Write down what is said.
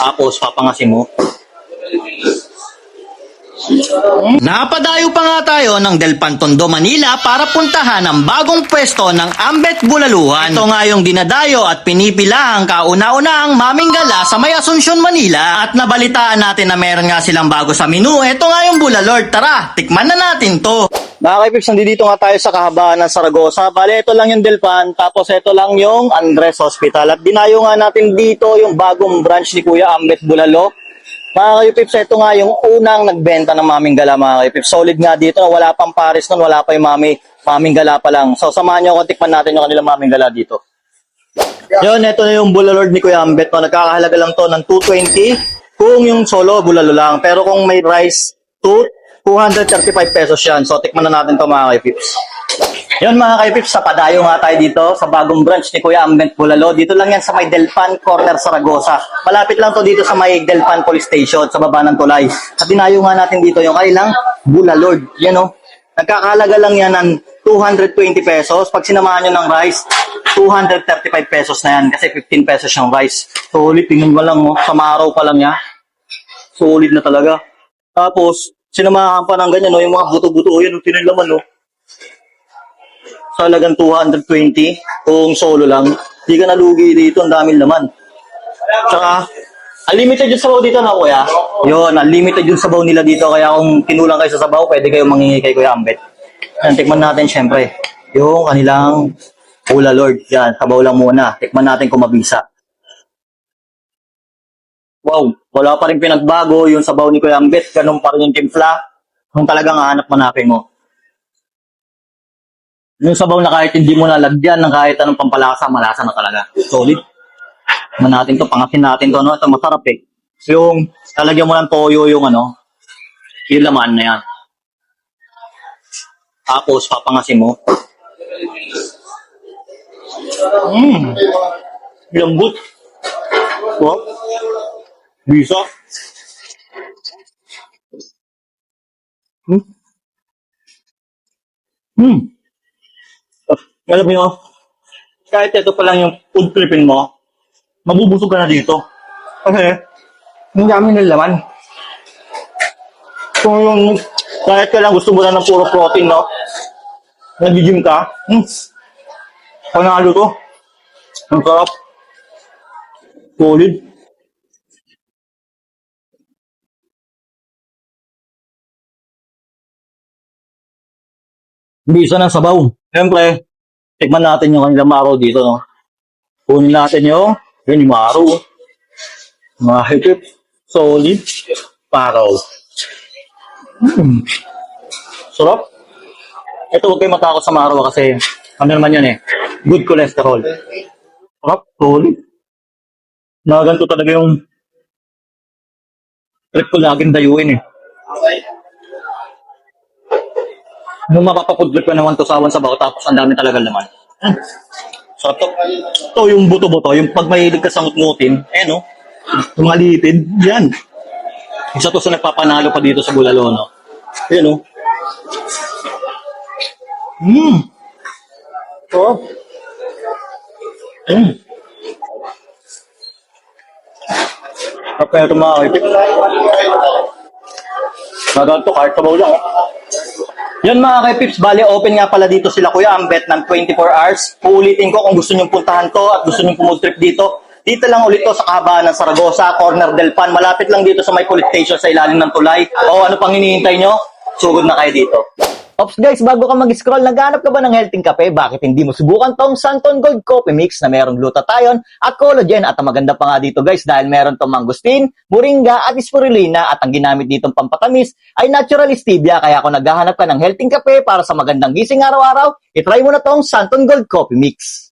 Tapos, papangasin mo. Napadayo pa nga tayo ng Del Pantondo, Manila para puntahan ang bagong pwesto ng Ambet Bulaluhan. Ito nga yung dinadayo at pinipila ang kauna-unahang Maming Gala sa may Asuncion, Manila. At nabalitaan natin na meron nga silang bago sa menu. Ito nga yung Bulalord. Tara, tikman na natin to. Mga kaipips, nandito nga tayo sa kahabaan ng Saragosa. Bale, ito lang yung Delpan, tapos ito lang yung Andres Hospital. At dinayo nga natin dito yung bagong branch ni Kuya Ambet Bulalo. Mga kaipips, ito nga yung unang nagbenta ng Maming Gala, mga kaipips. Solid nga dito, wala pang Paris nun, wala pa yung Maming Gala pa lang. So, samahan nyo kung tikman natin yung kanilang Maming Gala dito. Yun, ito na yung Bulalord ni Kuya Ambet. No? Nagkakahalaga lang to ng 220 kung yung solo, bulalo lang. Pero kung may rice, 235 pesos yan. So, tikman na natin to mga kaipips. Yun mga kaipips, sa padayo nga tayo dito sa bagong branch ni Kuya Ambet Bulalo. Dito lang yan sa may Delpan Corner, Saragosa. Malapit lang to dito sa may Delpan Police Station sa baba ng tulay. At dinayo nga natin dito yung kailang Bulalord. Yan o. Nagkakahalaga lang yan ng 220 pesos. Pag sinamahan nyo ng rice, 235 pesos na yan. Kasi 15 pesos yung rice. Solid, tingnan mo lang. Sa araw pa lang niya. Solid na talaga. Tapos, sinamahan pa ng ganyan, no? Yung mga buto-buto, yun, tinilaman, no? Sa halagang 220, kung solo lang, hindi ka nalugi dito, ang daming laman. Tsaka, unlimited yung sabaw dito, na kuya? Yun, unlimited yung sabaw nila dito, kaya kung kinulang kayo sa sabaw, pwede kayong mangingi kay Kuya Ambet. Yan, tikman natin, syempre, yung kanilang Bulalord. Yan, sabaw lang muna. Tikman natin kung mabisa. Wow, wala pa rin pinagbago yung sabaw ni Kuya Ambet. Ganun pa rin yung timpla. Kung talagang hanap-manapin mo. Yung sabaw na kahit hindi mo nalagyan ng kahit anong pampalasa, malasa na talaga. Solid. Tikman natin to, pangasin natin to, no? Ito masarap eh. Yung talagyan mo ng toyo yung ano, yung laman na yan. Tapos papangasin mo. Lambot. Wow. Bisa. Alam mo yun, kahit ito pa lang yung food tripping mo, mabubusog ka na dito. Kasi, ang dami ng laman. Kung yung, kahit ka lang gusto mo lang ng puro protein, no? Nag-gym ka, panalo to. Ang sarap. Solid. Bisa ng sabaw. Siyempre, tikman natin yung kanilang maro dito, no? Kunin natin yung maro. Mga higit, solid, maro. Sarap. Ito, huwag kayo matakot sa maro kasi ano naman yan eh, good cholesterol. Sarap, solid. Na ganito talaga yung trip ko laging dayuin eh. Nung mapapapudlip ka naman to sawan sa baho, tapos ang dami talaga laman. So, ito yung buto-buto, yung pag mahilig ka sa ngutngutin, no? Yung mga litid, yan. Isa to sa nagpapanalo pa dito sa Bulalo, no? Yan, no? Oh. Kapag ito mga kaitik. Naganto, kahit sabaw lang, Yan mga kaipips, bali open nga pala dito sila Kuya Ambet ng 24 hours. Uulitin ko kung gusto nyong puntahan to at gusto nyong pumultrip dito. Dito lang ulit to sa kahabaan ng Saragosa, Corner del Pan. Malapit lang dito sa may police station sa ilalim ng tulay. O ano pang hinihintay nyo? Sugod na kayo dito. Ops guys, bago ka mag-scroll, naghanap ka ba ng healthy kape? Bakit hindi mo subukan tong Santon Gold Coffee Mix na merong glutathione at collagen? At ang maganda pa nga dito guys, dahil meron tong mangosteen, moringa at spirulina at ang ginamit ditong pampatamis ay natural stevia. Kaya kung naghahanap ka ng healthy kape para sa magandang gising araw-araw, itry mo na tong Santon Gold Coffee Mix.